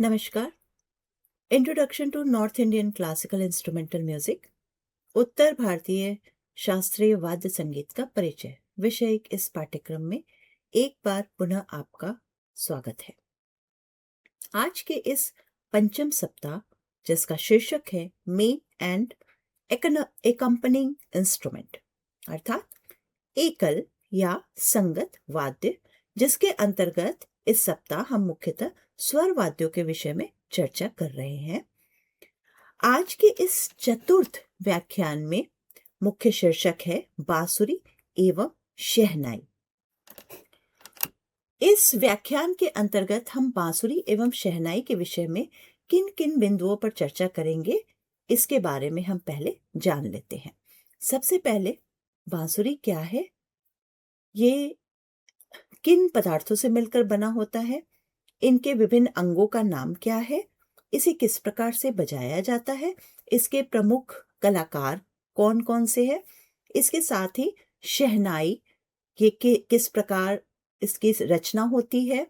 नमस्कार। Introduction to north Indian classical instrumental music, उत्तर भारतीय शास्त्रीय वाद्य संगीत का परिचय विषय इस पाठ्यक्रम में एक बार पुनः आपका स्वागत है। आज के इस पंचम सप्ताह, जिसका शीर्षक है मेन एंड एकम्पनिंग इंस्ट्रूमेंट, अर्थात एकल या संगत वाद्य, जिसके अंतर्गत इस सप्ताह हम मुख्यतः स्वर वाद्यों के विषय में चर्चा कर रहे हैं। आज के इस चतुर्थ व्याख्यान में मुख्य शीर्षक है बांसुरी एवं शहनाई। इस व्याख्यान के अंतर्गत हम बांसुरी एवं शहनाई के विषय में किन किन बिंदुओं पर चर्चा करेंगे, इसके बारे में हम पहले जान लेते हैं। सबसे पहले, बांसुरी क्या है, ये किन पदार्थों से मिलकर बना होता है, इनके विभिन्न अंगों का नाम क्या है, इसे किस प्रकार से बजाया जाता है, इसके प्रमुख कलाकार कौन कौन से हैं, इसके साथ ही शहनाई ये किस प्रकार इसकी रचना होती है,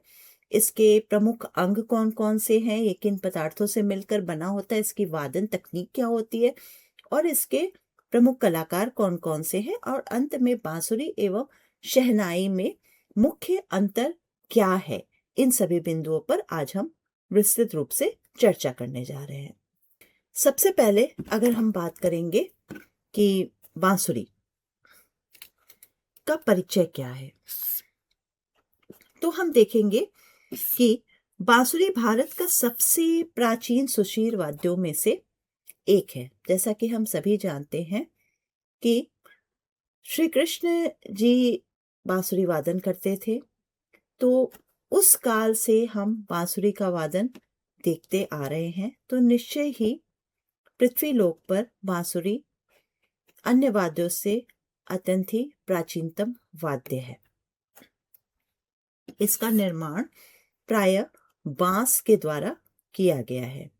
इसके प्रमुख अंग कौन कौन से हैं, ये किन पदार्थों से मिलकर बना होता है, इसकी वादन तकनीक क्या होती है और इसके प्रमुख कलाकार कौन कौन से हैं, और अंत में बांसुरी एवं शहनाई में मुख्य अंतर क्या है, इन सभी बिंदुओं पर आज हम विस्तृत रूप से चर्चा करने जा रहे हैं। सबसे पहले अगर हम बात करेंगे कि बांसुरी का परिचय क्या है, तो हम देखेंगे कि बांसुरी भारत का सबसे प्राचीन सुशील वाद्यों में से एक है। जैसा कि हम सभी जानते हैं कि श्री कृष्ण जी बांसुरी वादन करते थे, तो उस काल से हम बांसुरी का वादन देखते आ रहे हैं, तो निश्चय ही पृथ्वी लोक पर बांसुरी अन्य वाद्यों से अत्यंत ही प्राचीनतम वाद्य है। इसका निर्माण प्राय बांस के द्वारा किया गया है।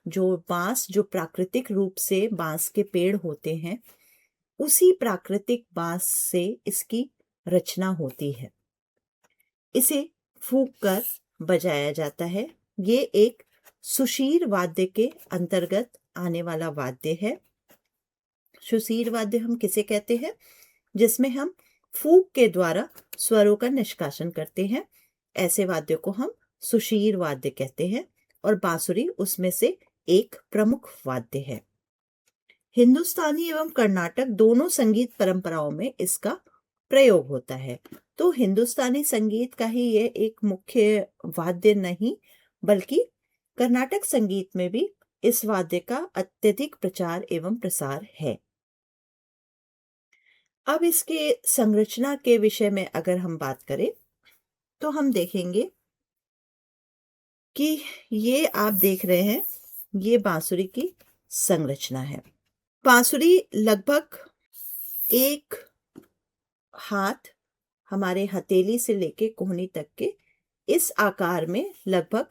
जो प्राकृतिक रूप से बांस के पेड़ होते हैं, उसी प्राकृतिक बांस से इसकी रचना होती है। इसे फूंक कर बजाया जाता है। ये एक सुशील वाद्य के अंतर्गत आने वाला वाद्य है। सुशील वाद्य हम किसे कहते हैं? जिसमें हम फूंक के द्वारा स्वरों का निष्कासन करते हैं, ऐसे वाद्य को हम सुशील वाद्य कहते हैं, और बांसुरी उसमें से एक प्रमुख वाद्य है। हिंदुस्तानी एवं कर्नाटक दोनों संगीत परंपराओं में इसका प्रयोग होता है। तो हिंदुस्तानी संगीत का ही ये एक मुख्य वाद्य नहीं, बल्कि कर्नाटक संगीत में भी इस वाद्य का अत्यधिक प्रचार एवं प्रसार है। अब इसके संरचना के विषय में अगर हम बात करें, तो हम देखेंगे कि ये आप देख रहे हैं, ये बांसुरी की संरचना है। बांसुरी लगभग एक हाथ, हमारे हथेली से लेके कोहनी तक के इस आकार में लगभग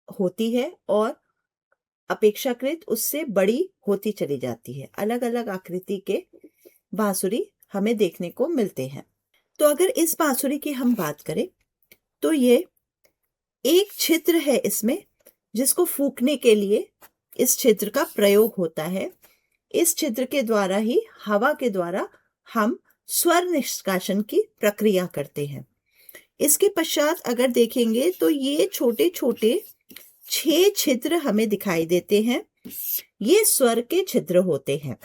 होती है, और अपेक्षाकृत उससे बड़ी होती चली जाती है। अलग अलग आकृति के बांसुरी हमें देखने को मिलते हैं। तो अगर इस बांसुरी की हम बात करें, तो ये एक छिद्र है इसमें, जिसको फूंकने के लिए इस छिद्र का प्रयोग होता है। इस छिद्र के द्वारा ही, हवा के द्वारा, हम स्वर निष्कासन की प्रक्रिया करते हैं। इसके पश्चात अगर देखेंगे तो ये छोटे छोटे 6 छिद्र हमें दिखाई देते हैं। ये स्वर के छिद्र होते हैं।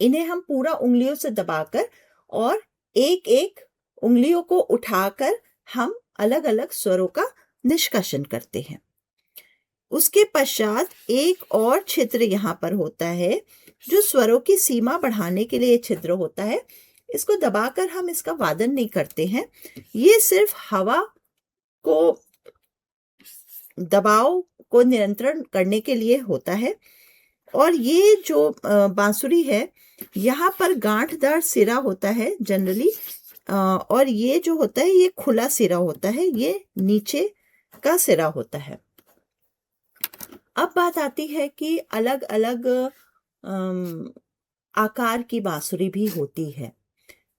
इन्हें हम पूरा उंगलियों से दबाकर और एक एक उंगलियों को उठाकर हम अलग अलग स्वरों का निष्कासन करते हैं। उसके पश्चात एक और छिद्र यहाँ पर होता है, जो स्वरों की सीमा बढ़ाने के लिए छिद्र होता है। इसको दबाकर हम इसका वादन नहीं करते हैं, ये सिर्फ हवा को, दबाव को नियंत्रण करने के लिए होता है। और ये जो बांसुरी है, यहाँ पर गांठदार सिरा होता है जनरली, और ये जो होता है ये खुला सिरा होता है, ये नीचे का सिरा होता है। अब बात आती है कि अलग अलग आकार की बांसुरी भी होती है।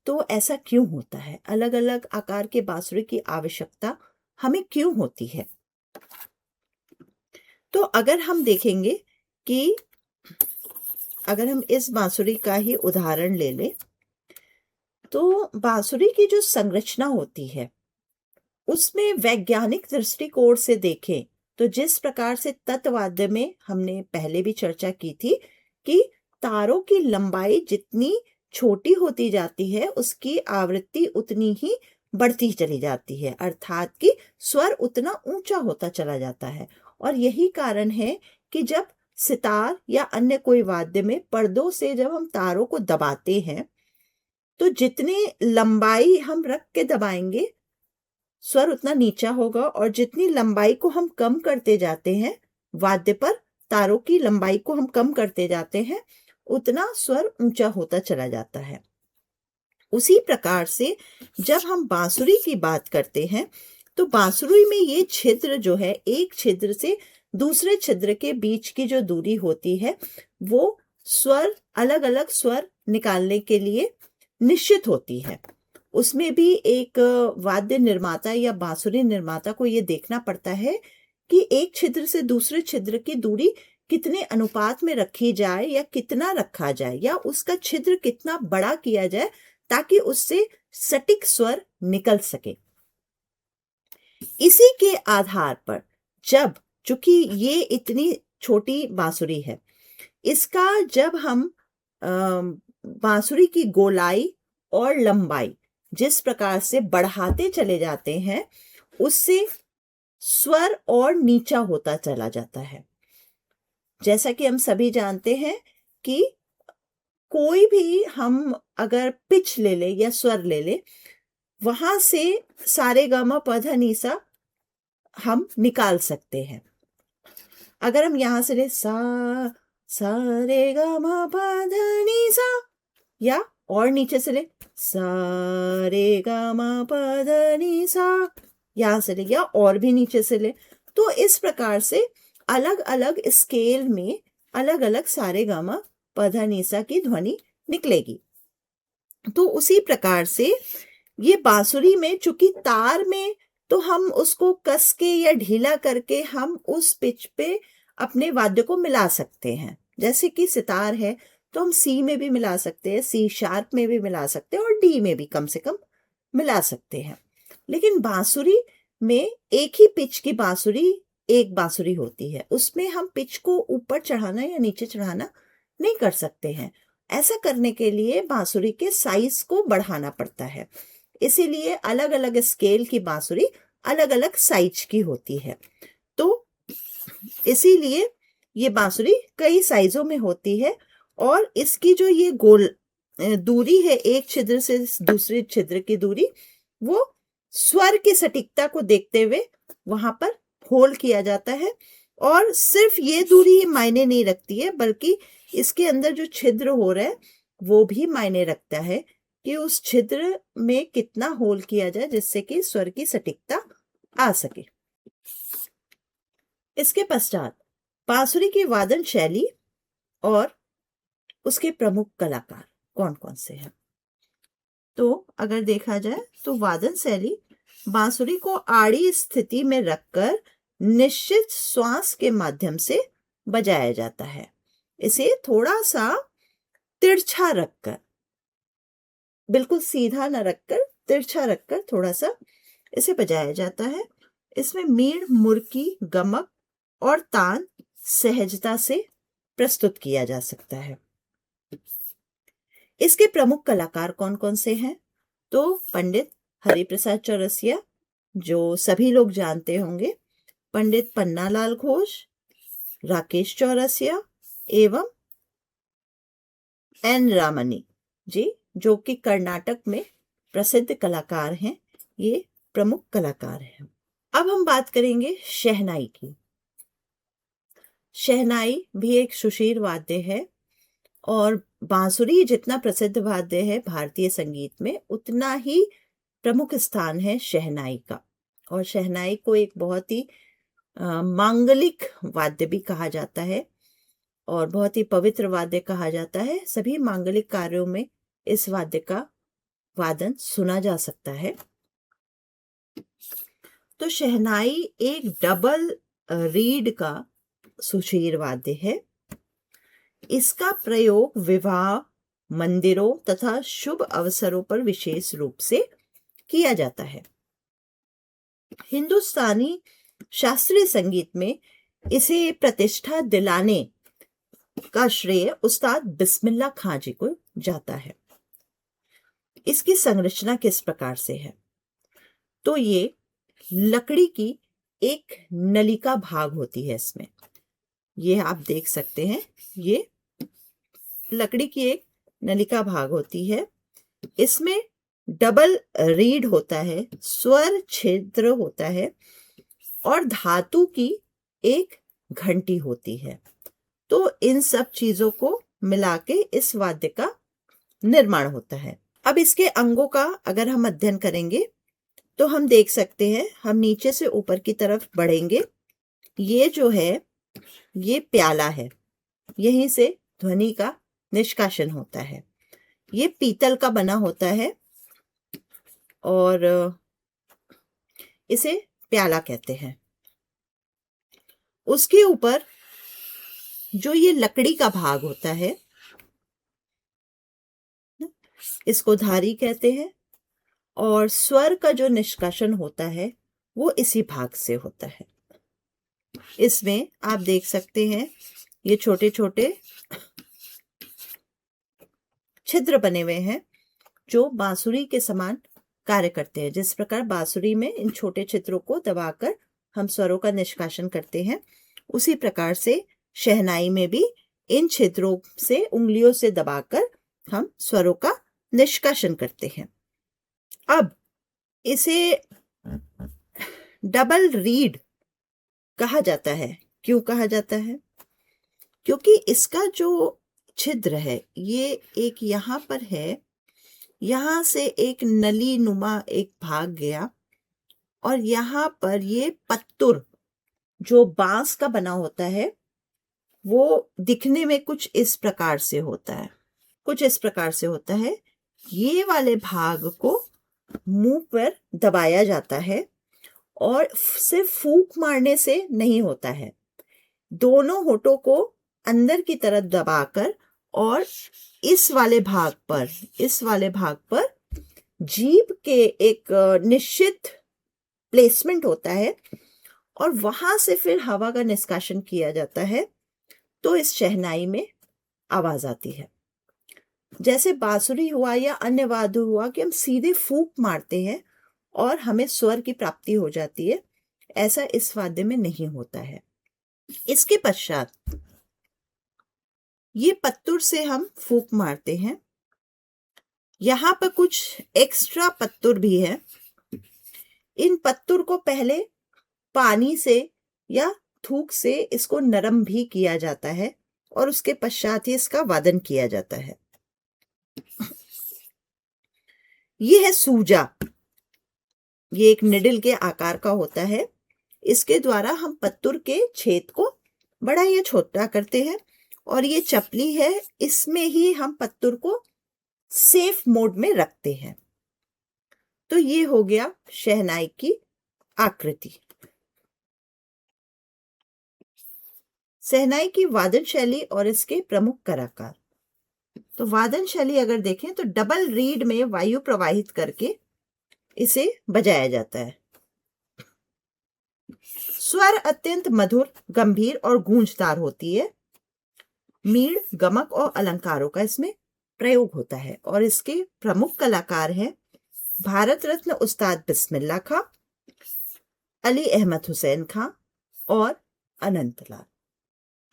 तो ऐसा क्यों होता है? अलग अलग आकार के बांसुरी की आवश्यकता हमें क्यों होती है? तो अगर हम देखेंगे कि अगर हम इस बांसुरी का ही उदाहरण ले लें, तो बांसुरी की जो संरचना होती है उसमें वैज्ञानिक दृष्टिकोण से देखें तो जिस प्रकार से तत्वाद्य में हमने पहले भी चर्चा की थी कि तारों की लंबाई जितनी छोटी होती जाती है उसकी आवृत्ति उतनी ही बढ़ती चली जाती है, अर्थात कि स्वर उतना ऊंचा होता चला जाता है। और यही कारण है कि जब सितार या अन्य कोई वाद्य में पर्दों से जब हम तारों को दबाते हैं तो जितनी लंबाई हम रख के दबाएंगे स्वर उतना नीचा होगा, और जितनी लंबाई को हम कम करते जाते हैं वाद्य पर, तारों की लंबाई को हम कम करते जाते हैं, उतना स्वर ऊंचा होता चला जाता है। उसी प्रकार से जब हम बांसुरी की बात करते हैं तो बांसुरी में ये छिद्र जो है, एक छिद्र से दूसरे छिद्र के बीच की जो दूरी होती है वो स्वर, अलग अलग स्वर निकालने के लिए निश्चित होती है। उसमें भी एक वाद्य निर्माता या बांसुरी निर्माता को ये देखना पड़ता है कि एक छिद्र से दूसरे छिद्र की दूरी कितने अनुपात में रखी जाए या कितना रखा जाए, या उसका छिद्र कितना बड़ा किया जाए ताकि उससे सटीक स्वर निकल सके। इसी के आधार पर जब, चूंकि ये इतनी छोटी बांसुरी है, इसका जब हम बांसुरी की गोलाई और लंबाई जिस प्रकार से बढ़ाते चले जाते हैं उससे स्वर और नीचा होता चला जाता है। जैसा कि हम सभी जानते हैं कि कोई भी हम अगर पिच ले ले या स्वर ले ले, वहां से सारे गामा पधा नीसा हम निकाल सकते हैं। अगर हम यहां से ले सा रे गामा पधा नीसा, या और नीचे से ले सा रे गामा पधा नीसा, यहां से ले, या और भी नीचे से ले, तो इस प्रकार से अलग अलग स्केल में अलग अलग सारे गामा पधा नीसा की ध्वनि निकलेगी। तो उसी प्रकार से ये बांसुरी में, चूंकि तार में तो हम उसको कस के या ढीला करके हम उस पिच पे अपने वाद्य को मिला सकते हैं। जैसे कि सितार है तो हम सी में भी मिला सकते हैं, सी शार्प में भी मिला सकते हैं, और डी में भी कम से कम मिला सकते हैं। लेकिन बांसुरी में एक ही पिच की बांसुरी एक बांसुरी होती है, उसमें हम पिच को ऊपर चढ़ाना या नीचे चढ़ाना नहीं कर सकते हैं। ऐसा करने के लिए बांसुरी के साइज को बढ़ाना पड़ता है, इसीलिए अलग अलग स्केल की बांसुरी अलग अलग साइज की होती है। तो इसीलिए ये बांसुरी कई साइजों में होती है, और इसकी जो ये गोल दूरी है एक छिद्र से दूसरे छिद्र की दूरी, वो स्वर की सटीकता को देखते हुए वहां पर होल किया जाता है। और सिर्फ ये दूरी मायने नहीं रखती है, बल्कि इसके अंदर जो छिद्र हो रहा है वो भी मायने रखता है कि उस छिद्र में कितना होल किया जाए जिससे कि स्वर की सटीकता आ सके। इसके पश्चात बांसुरी की वादन शैली और उसके प्रमुख कलाकार कौन कौन से हैं। तो अगर देखा जाए तो वादन शैली बांसुरी को आड़ी स्थिति में रखकर निश्चित श्वास के माध्यम से बजाया जाता है। इसे थोड़ा सा तिरछा रखकर, बिल्कुल सीधा न रखकर तिरछा रखकर थोड़ा सा इसे बजाया जाता है। इसमें मीण, मुर्की, गमक और तान सहजता से प्रस्तुत किया जा सकता है। इसके प्रमुख कलाकार कौन कौन से हैं? तो पंडित हरिप्रसाद चौरसिया, जो सभी लोग जानते होंगे, पंडित पन्नालाल घोष, राकेश चौरसिया एवं एन रामनी जी, जो कि कर्नाटक में प्रसिद्ध कलाकार हैं। ये प्रमुख कलाकार हैं। अब हम बात करेंगे शहनाई की। शहनाई भी एक सुशील वाद्य है, और बांसुरी जितना प्रसिद्ध वाद्य है भारतीय संगीत में, उतना ही प्रमुख स्थान है शहनाई का। और शहनाई को एक बहुत ही मांगलिक वाद्य भी कहा जाता है, और बहुत ही पवित्र वाद्य कहा जाता है। सभी मांगलिक कार्यों में इस वाद्य का वादन सुना जा सकता है। तो शहनाई एक डबल रीड का सुशीर वाद्य है। इसका प्रयोग विवाह, मंदिरों तथा शुभ अवसरों पर विशेष रूप से किया जाता है। हिंदुस्तानी शास्त्रीय संगीत में इसे प्रतिष्ठा दिलाने का श्रेय उस्ताद बिस्मिल्लाह खां जी को जाता है। इसकी संरचना किस प्रकार से है? तो ये लकड़ी की एक नलिका भाग होती है। इसमें ये आप देख सकते हैं, ये लकड़ी की एक नलिका भाग होती है। इसमें डबल रीड होता है, स्वर छिद्र होता है और धातु की एक घंटी होती है। तो इन सब चीजों को मिला के इस वाद्य का निर्माण होता है। अब इसके अंगों का अगर हम अध्ययन करेंगे तो हम देख सकते हैं, हम नीचे से ऊपर की तरफ बढ़ेंगे। ये जो है ये प्याला है, यहीं से ध्वनि का निष्कासन होता है। ये पीतल का बना होता है और इसे प्याला कहते हैं। उसके ऊपर जो ये लकड़ी का भाग होता है इसको धारी कहते हैं और स्वर का जो निष्कासन होता है वो इसी भाग से होता है। इसमें आप देख सकते हैं ये छोटे छोटे छिद्र बने हुए हैं जो बांसुरी के समान कार्य करते हैं। जिस प्रकार बांसुरी में इन छोटे छिद्रों को दबाकर हम स्वरों का निष्कासन करते हैं, उसी प्रकार से शहनाई में भी इन छिद्रों से उंगलियों से दबाकर हम स्वरों का निष्कासन करते हैं। अब इसे डबल रीड कहा जाता है। क्यों कहा जाता है? क्योंकि इसका जो छिद्र है ये एक यहाँ पर है, यहाँ से एक नली नुमा एक भाग गया और यहाँ पर ये पत्तुर जो बांस का बना होता है वो दिखने में कुछ इस प्रकार से होता है, कुछ इस प्रकार से होता है। ये वाले भाग को मुंह पर दबाया जाता है और सिर्फ फूंक मारने से नहीं होता है। दोनों होठों को अंदर की तरफ दबाकर और इस वाले भाग पर जीभ के एक निश्चित प्लेसमेंट होता है और वहां से फिर हवा का निष्कासन किया जाता है। तो इस शहनाई में आवाज आती है। जैसे बांसुरी हुआ या अन्य वाद्य हुआ कि हम सीधे फूंक मारते हैं और हमें स्वर की प्राप्ति हो जाती है, ऐसा इस वाद्य में नहीं होता है। इसके पश्चात ये पत्तुर से हम फूंक मारते हैं। यहाँ पर कुछ एक्स्ट्रा पत्तुर भी है। इन पत्तुर को पहले पानी से या थूक से इसको नरम भी किया जाता है और उसके पश्चात ही इसका वादन किया जाता है। ये है सूजा। ये एक निडल के आकार का होता है। इसके द्वारा हम पत्तुर के छेद को बड़ा या छोटा करते हैं और ये चपली है, इसमें ही हम पत्तुर को सेफ मोड में रखते हैं। तो ये हो गया शहनाई की आकृति। शहनाई की वादन शैली और इसके प्रमुख कलाकार। तो वादन शैली अगर देखें तो डबल रीड में वायु प्रवाहित करके इसे बजाया जाता है। स्वर अत्यंत मधुर, गंभीर और गूंजदार होती है। मीण, गमक और अलंकारों का इसमें प्रयोग होता है और इसके प्रमुख कलाकार हैं भारत रत्न उस्ताद बिस्मिल्लाह खां, अली अहमद हुसैन खां और अनंतलाल।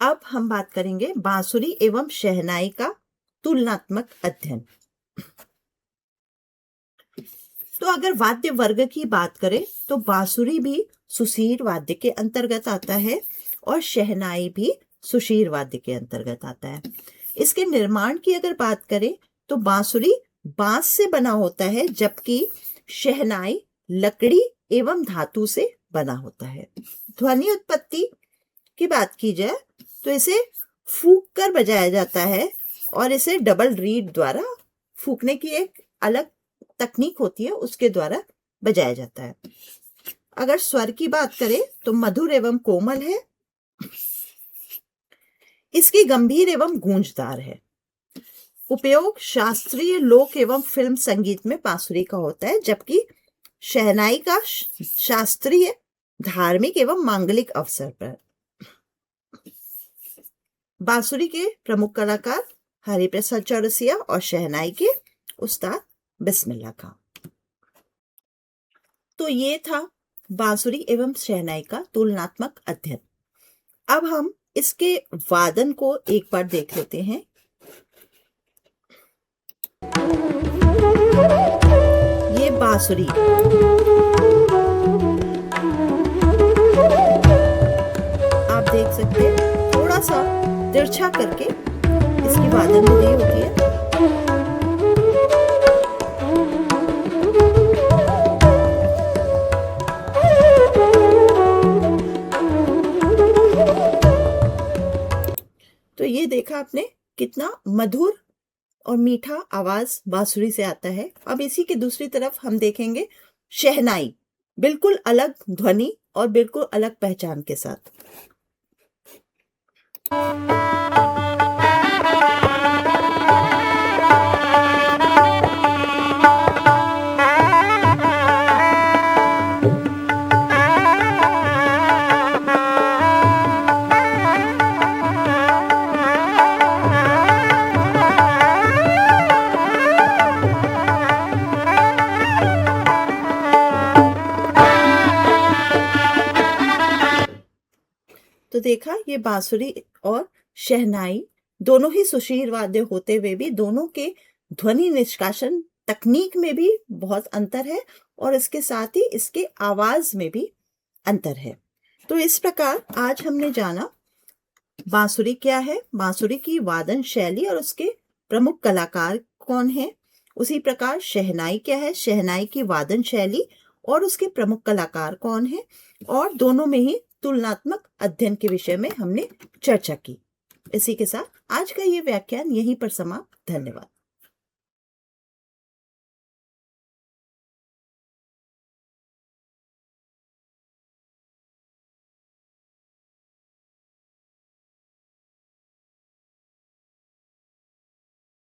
अब हम बात करेंगे बांसुरी एवं शहनाई का तुलनात्मक अध्ययन। तो अगर वाद्य वर्ग की बात करें तो बांसुरी भी सुशीर वाद्य के अंतर्गत आता है और शहनाई भी सुशीर वाद्य के अंतर्गत आता है। इसके निर्माण की अगर बात करें तो बांसुरी बांस से बना होता है जबकि शहनाई लकड़ी एवं धातु से बना होता है। ध्वनि उत्पत्ति की बात की जाए तो इसे फूंक कर बजाया जाता है और इसे डबल रीड द्वारा, फूंकने की एक अलग तकनीक होती है, उसके द्वारा बजाया जाता है। अगर स्वर की बात करें तो मधुर एवं कोमल है इसकी गंभीर एवं गूंजदार है। उपयोग शास्त्रीय लोक एवं फिल्म संगीत में बांसुरी का होता है, जबकि शहनाई का शास्त्रीय, धार्मिक एवं मांगलिक अवसर पर। बांसुरी के प्रमुख कलाकार हरिप्रसाद चौरसिया और शहनाई के उस्ताद बिस्मिल्लाह खां। तो ये था बांसुरी एवं शहनाई का तुलनात्मक अध्ययन। अब हम इसके वादन को एक बार देख लेते हैं। ये बांसुरी आप देख सकते हैं, थोड़ा सा तिरछा करके इसकी वादन विधि होती है। तो ये देखा आपने कितना मधुर और मीठा आवाज बांसुरी से आता है। अब इसी के दूसरी तरफ हम देखेंगे शहनाई, बिल्कुल अलग ध्वनि और बिल्कुल अलग पहचान के साथ। तो देखा, ये बांसुरी और शहनाई दोनों ही सुशील वाद्य होते हुए भी दोनों के ध्वनि निष्कासन तकनीक में भी बहुत अंतर है और इसके साथ ही इसके आवाज में भी अंतर है। तो इस प्रकार आज हमने जाना बांसुरी क्या है, बांसुरी की वादन शैली और उसके प्रमुख कलाकार कौन है। उसी प्रकार शहनाई क्या है, शहनाई की वादन शैली और उसके प्रमुख कलाकार कौन है, और दोनों में ही तुलनात्मक अध्ययन के विषय में हमने चर्चा की। इसी के साथ आज का ये व्याख्यान यहीं पर समाप्त। धन्यवाद।